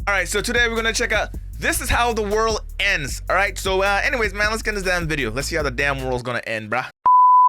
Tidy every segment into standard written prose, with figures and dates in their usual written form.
All right, so today we're gonna check out, this is how the world ends. All right, so anyways, man, let's get this damn video. Let's see how the damn world's gonna end, bruh.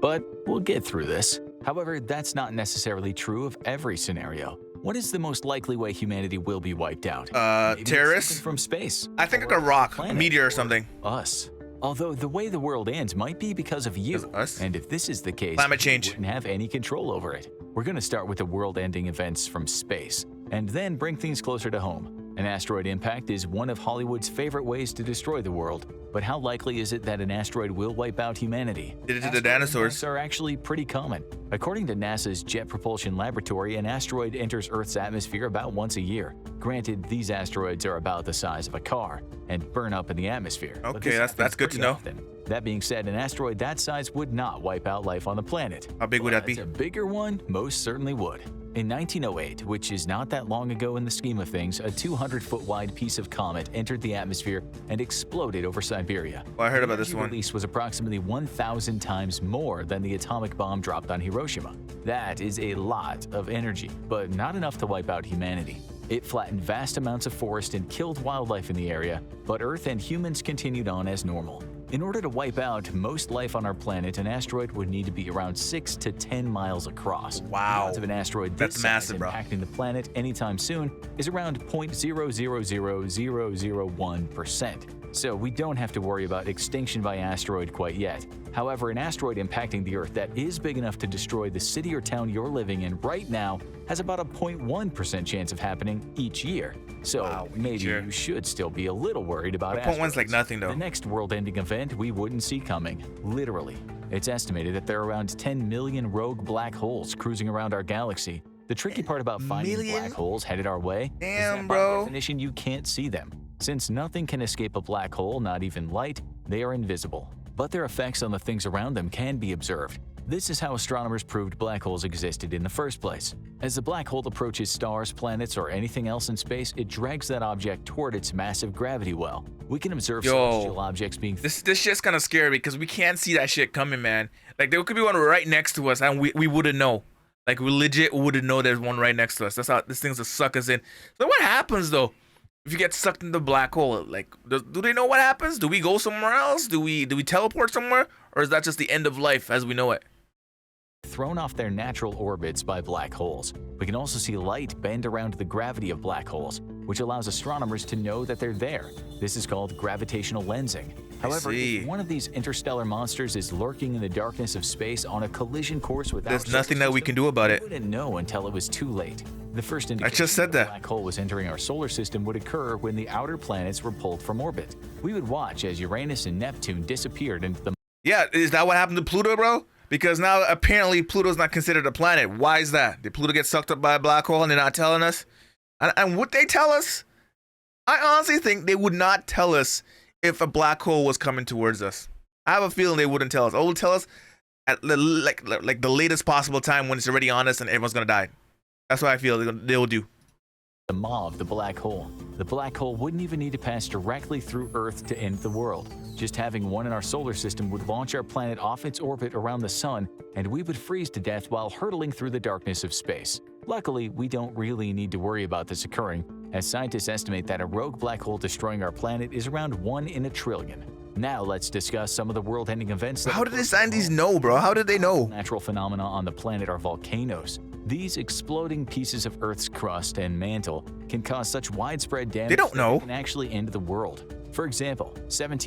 But we'll get through this. However, that's not necessarily true of every scenario. What is the most likely way humanity will be wiped out? Maybe terrorists? from space. I think like a rock, a planet, meteor or something. Us. Although the way the world ends might be because of you. Us? And if this is the case, Climate change. we wouldn't have any control over it. We're going to start with the world-ending events from space, and then bring things closer to home. An asteroid impact is one of Hollywood's favorite ways to destroy the world. But how likely is it that an asteroid will wipe out humanity? Did it to the dinosaurs? Impacts are actually pretty common. According to NASA's Jet Propulsion Laboratory, an asteroid enters Earth's atmosphere about once a year. Granted, these asteroids are about the size of a car and burn up in the atmosphere. Okay, that's good to know. Often. That being said, an asteroid that size would not wipe out life on the planet. How big would that be? A bigger one most certainly would. In 1908, which is not that long ago in the scheme of things, a 200-foot wide piece of comet entered the atmosphere and exploded over Siberia. Well, I heard about this The one. release was approximately 1,000 times more than the atomic bomb dropped on Hiroshima. That is a lot of energy, but not enough to wipe out humanity. It flattened vast amounts of forest and killed wildlife in the area, but Earth and humans continued on as normal. In order to wipe out most life on our planet, an asteroid would need to be around 6 to 10 miles across. Wow. The odds of an asteroid That's this massive, size bro. impacting the planet anytime soon is around 0.0000001%. So we don't have to worry about extinction by asteroid quite yet. However, an asteroid impacting the Earth that is big enough to destroy the city or town you're living in right now has about a 0.1% chance of happening each year. So Wow, maybe each year. you should still be a little worried about But 0.1's like asteroids. nothing, though. The next world-ending event we wouldn't see coming, literally. It's estimated that there are around 10 million rogue black holes cruising around our galaxy. The tricky part about finding million? black holes headed our way is Damn, that by bro. definition you can't see them. Since nothing can escape a black hole, not even light, they are invisible. But their effects on the things around them can be observed. This is how astronomers proved black holes existed in the first place. As the black hole approaches stars, planets, or anything else in space, it drags that object toward its massive gravity well. We can observe celestial objects being This shit's kind of scary because we can't see that shit coming, man. Like there could be one right next to us and we wouldn't know. Like we legit wouldn't know there's one right next to us. That's how this thing's to suck us in. So what happens though if you get sucked in the black hole? Like do they know what happens? Do we go somewhere else? Do we teleport somewhere? Or is that just the end of life as we know it? thrown off their natural orbits by black holes. We can also see light bend around the gravity of black holes, which allows astronomers to know that they're there. This is called gravitational lensing. However, if one of these interstellar monsters is lurking in the darkness of space on a collision course with our There's nothing that we can do about it. we wouldn't know until it was too late. The first indication just said that. a black hole was entering our solar system would occur when the outer planets were pulled from orbit. We would watch as Uranus and Neptune disappeared into the Yeah, is that what happened to Pluto, bro? Because now apparently Pluto's not considered a planet. Why is that? Did Pluto get sucked up by a black hole and they're not telling us? And would they tell us? I honestly think they would not tell us if a black hole was coming towards us. I have a feeling they wouldn't tell us. Or would tell us at like the latest possible time when it's already on us and everyone's gonna die. That's what I feel they will do. maw of the black hole. The black hole wouldn't even need to pass directly through Earth to end the world. Just having one in our solar system would launch our planet off its orbit around the sun, and we would freeze to death while hurtling through the darkness of space. Luckily, we don't really need to worry about this occurring, as scientists estimate that a rogue black hole destroying our planet is around 1 in a trillion. Now let's discuss some of the world-ending events. How did the scientists know, bro? How did they know? Natural phenomena on the planet are volcanoes. These exploding pieces of Earth's crust and mantle can cause such widespread damage They don't know. that it can actually end the world. For example,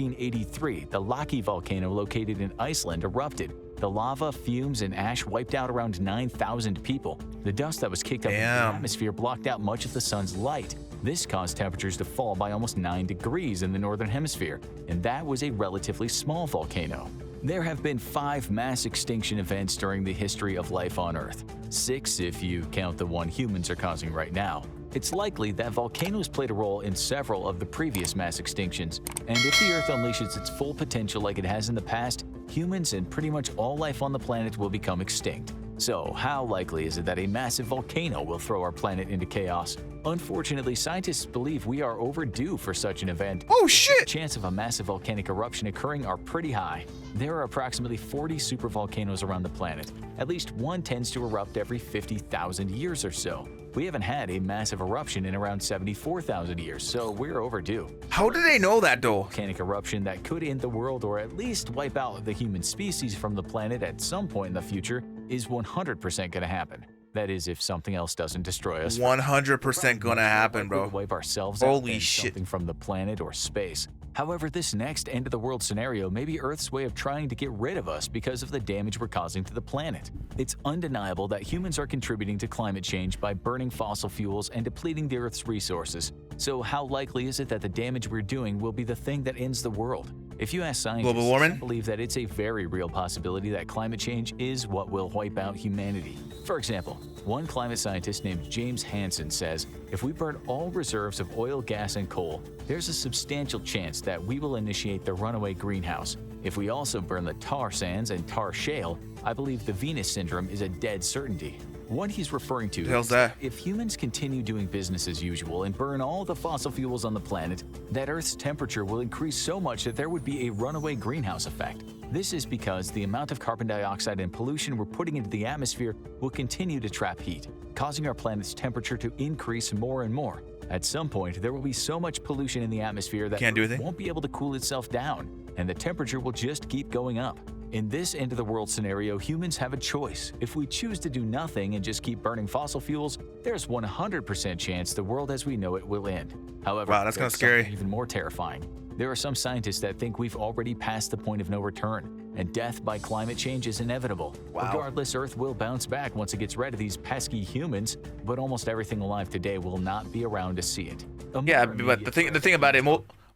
1783, the Lockheed Volcano located in Iceland erupted. The lava, fumes, and ash wiped out around 9,000 people. The dust that was kicked up into the Damn. atmosphere blocked out much of the sun's light. This caused temperatures to fall by almost 9 degrees in the northern hemisphere, and that was a relatively small volcano. There have been 5 mass extinction events during the history of life on Earth. 6 if you count the one humans are causing right now. It's likely that volcanoes played a role in several of the previous mass extinctions, and if the Earth unleashes its full potential like it has in the past, humans and pretty much all life on the planet will become extinct. So, how likely is it that a massive volcano will throw our planet into chaos? Unfortunately, scientists believe we are overdue for such an event. Oh The shit! chances of a massive volcanic eruption occurring are pretty high. There are approximately 40 supervolcanoes around the planet. At least one tends to erupt every 50,000 years or so. We haven't had a massive eruption in around 74,000 years, so we're overdue. How do they know that though? Volcanic eruption that could end the world or at least wipe out the human species from the planet at some point in the future is 100% going to happen. That is, if something else doesn't destroy us. 100% gonna happen, bro. Wipe ourselves Holy out than shit. something from the planet or space. However, this next end-of-the-world scenario may be Earth's way of trying to get rid of us because of the damage we're causing to the planet. It's undeniable that humans are contributing to climate change by burning fossil fuels and depleting the Earth's resources. So how likely is it that the damage we're doing will be the thing that ends the world? If you ask scientists, Global warming? some believe that it's a very real possibility that climate change is what will wipe out humanity. For example, one climate scientist named James Hansen says, if we burn all reserves of oil, gas, and coal, there's a substantial chance that we will initiate the runaway greenhouse. If we also burn the tar sands and tar shale, I believe the Venus syndrome is a dead certainty. What he's referring to hell's is that? if humans continue doing business as usual and burn all the fossil fuels on the planet, that Earth's temperature will increase so much that there would be a runaway greenhouse effect. This is because the amount of carbon dioxide and pollution we're putting into the atmosphere will continue to trap heat, causing our planet's temperature to increase more and more. At some point, there will be so much pollution in the atmosphere that Can't do Earth anything. won't be able to cool itself down, and the temperature will just keep going up. In this end-of-the-world scenario, humans have a choice. If we choose to do nothing and just keep burning fossil fuels, there's 100% chance the world as we know it will end. However, Wow, that's kinda there's scary. something even more terrifying. There are some scientists that think we've already passed the point of no return, and death by climate change is inevitable. Wow. Regardless, Earth will bounce back once it gets rid of these pesky humans, but almost everything alive today will not be around to see it. A Yeah, more but the thing immediate about it,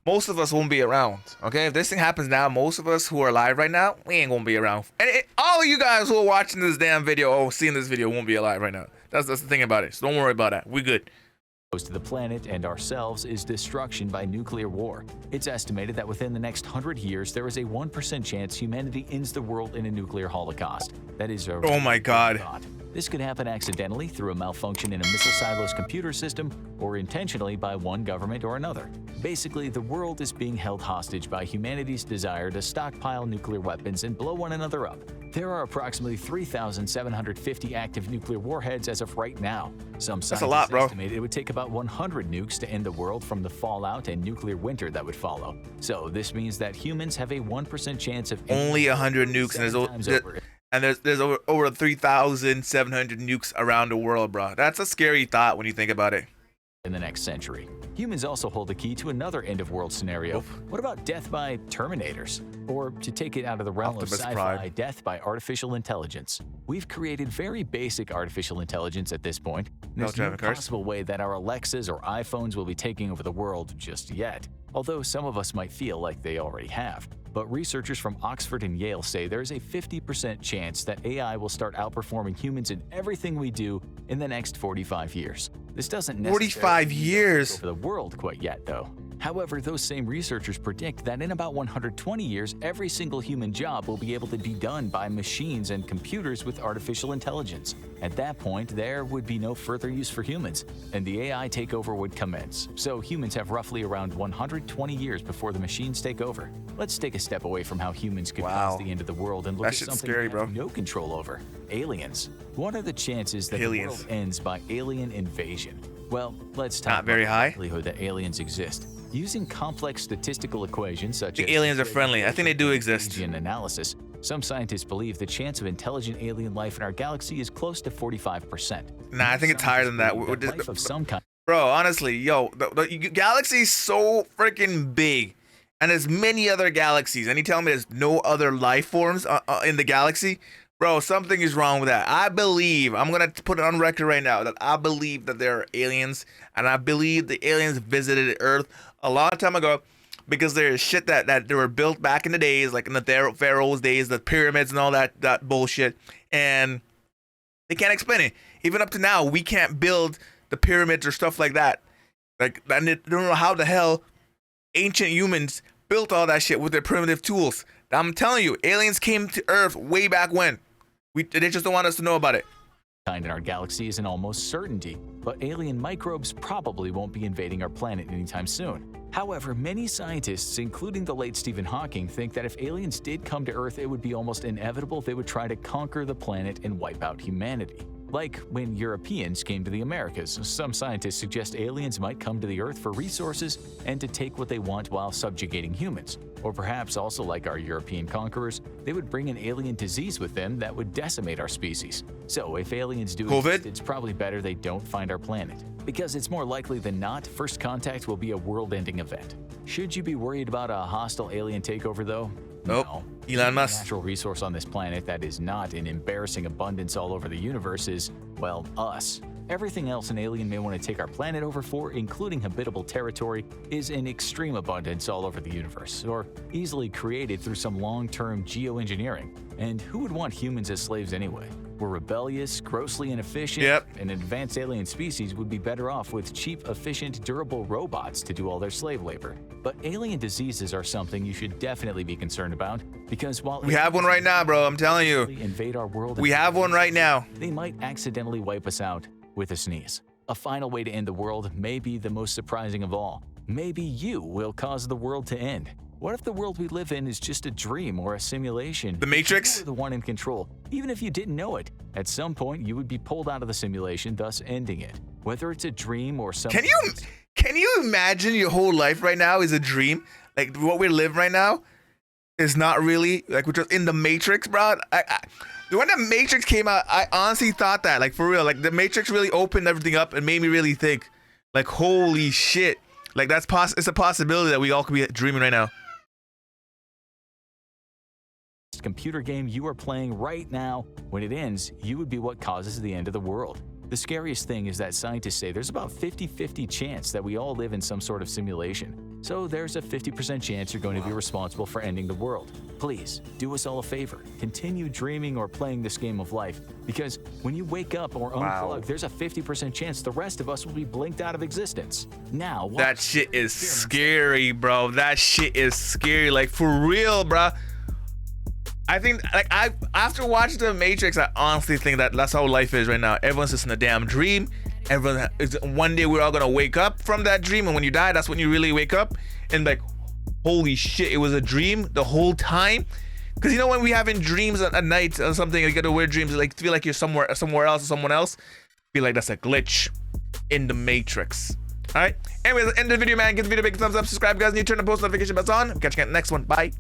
most of us won't be around. Okay, if this thing happens now, most of us who are alive right now, we ain't gonna be around. And all of you guys who are watching this damn video or seeing this video won't be alive right now. That's the thing about it. So don't worry about that. We good. Close to the planet and ourselves is destruction by nuclear war. It's estimated that within the next 100 years, there is a 1% chance humanity ends the world in a nuclear holocaust. That is a Oh my God. thought. This could happen accidentally through a malfunction in a missile silo's computer system or intentionally by one government or another. Basically, the world is being held hostage by humanity's desire to stockpile nuclear weapons and blow one another up. There are approximately 3,750 active nuclear warheads as of right now. Some That's a scientists lot, bro. estimate it would take about 100 nukes to end the world from the fallout and nuclear winter that would follow. So this means that humans have a 1% chance of Only 100 nukes, and seven times over. there's over 3,700 nukes around the world, bro. That's a scary thought when you think about it. in the next century. Humans also hold the key to another end-of-world scenario. What about death by Terminators? Or, to take it out of the realm of Optimus sci-fi, Prime. death by artificial intelligence. We've created very basic artificial intelligence at this point. and No There's no driving cars. possible way that our Alexas or iPhones will be taking over the world just yet, although some of us might feel like they already have. But researchers from Oxford and Yale say there's a 50% chance that AI will start outperforming humans in everything we do in the next 45 years. This doesn't necessarily 45 years. over the world quite yet, though. However, those same researchers predict that in about 120 years, every single human job will be able to be done by machines and computers with artificial intelligence. At that point, there would be no further use for humans, and the AI takeover would commence. So humans have roughly around 120 years before the machines take over. Let's take a step away from how humans could Wow. cause the end of the world and look That at shit's something scary, we have bro. no control over: aliens. What are the chances that Aliens. the world ends by alien invasion? Well, let's talk Not very about high. the likelihood that aliens exist. Using complex statistical equations such think as aliens are friendly. I think they do exist. Bayesian analysis, some scientists believe the chance of intelligent alien life in our galaxy is close to 45%. Nah, I think it's higher than that. Scientists believe life of some kind Bro, honestly, yo, the galaxy's so freaking big, and there's many other galaxies, and you tell me there's no other life forms in the galaxy? Bro, something is wrong with that. I believe, I'm gonna put it on record right now, that I believe that there are aliens, and I believe the aliens visited Earth a long time ago, because there's shit that they were built back in the days, like in the pharaohs days, the pyramids and all that bullshit, and they can't explain it. Even up to now, we can't build the pyramids or stuff like that. Like, and they don't know how the hell ancient humans built all that shit with their primitive tools. I'm telling you, aliens came to Earth way back when. They just don't want us to know about it. in our galaxy is an almost certainty, but alien microbes probably won't be invading our planet anytime soon. However, many scientists, including the late Stephen Hawking, think that if aliens did come to Earth, it would be almost inevitable they would try to conquer the planet and wipe out humanity. Like when Europeans came to the Americas, some scientists suggest aliens might come to the Earth for resources and to take what they want while subjugating humans. Or perhaps also like our European conquerors, they would bring an alien disease with them that would decimate our species. So if aliens do exist, it's probably better they don't find our planet, because it's more likely than not first contact will be a world-ending event. Should you be worried about a hostile alien takeover though? Nope. No. Elon Musk. The natural resource on this planet that is not in embarrassing abundance all over the universe is, well, us. Everything else an alien may want to take our planet over for, including habitable territory, is in extreme abundance all over the universe, or easily created through some long-term geoengineering. And who would want humans as slaves anyway? We're rebellious, grossly inefficient, and an advanced alien species would be better off with cheap, efficient, durable robots to do all their slave labor. But alien diseases are something you should definitely be concerned about, because while we have one right now, bro, I'm telling you. Invade our world, we have one right now. They might accidentally wipe us out with a sneeze. A final way to end the world may be the most surprising of all. Maybe you will cause the world to end. What if the world we live in is just a dream or a simulation? The Matrix? You're the one in control. Even if you didn't know it, at some point you would be pulled out of the simulation, thus ending it. Whether it's a dream or something. Can you imagine your whole life right now is a dream? Like what we live right now is not really like we're just in the Matrix, bro. When the Matrix came out, I honestly thought that, like for real, like the Matrix really opened everything up and made me really think, like holy shit, like it's a possibility that we all could be dreaming right now. Computer game you are playing right now, when it ends, you would be what causes the end of the world. The scariest thing is that scientists say there's about 50-50 chance that we all live in some sort of simulation. So there's a 50% chance you're going to be responsible for ending the world. Please, do us all a favor. Continue dreaming or playing this game of life, because when you wake up or unplug, there's a 50% chance the rest of us will be blinked out of existence. Now, that shit is scary, bro. That shit is scary, like for real, bro. I think, like, after watching The Matrix, I honestly think that that's how life is right now. Everyone's just in a damn dream. One day we're all gonna wake up from that dream, and when you die, that's when you really wake up and like, holy shit, it was a dream the whole time. Because you know when we having dreams at night or something, you get a weird dreams, like feel like you're somewhere else or someone else. Feel like that's a glitch in the Matrix. All right. Anyways, end of the video, man. Give the video a big thumbs up. Subscribe, guys. And you turn the post notification bells on. Catch you at the next one. Bye.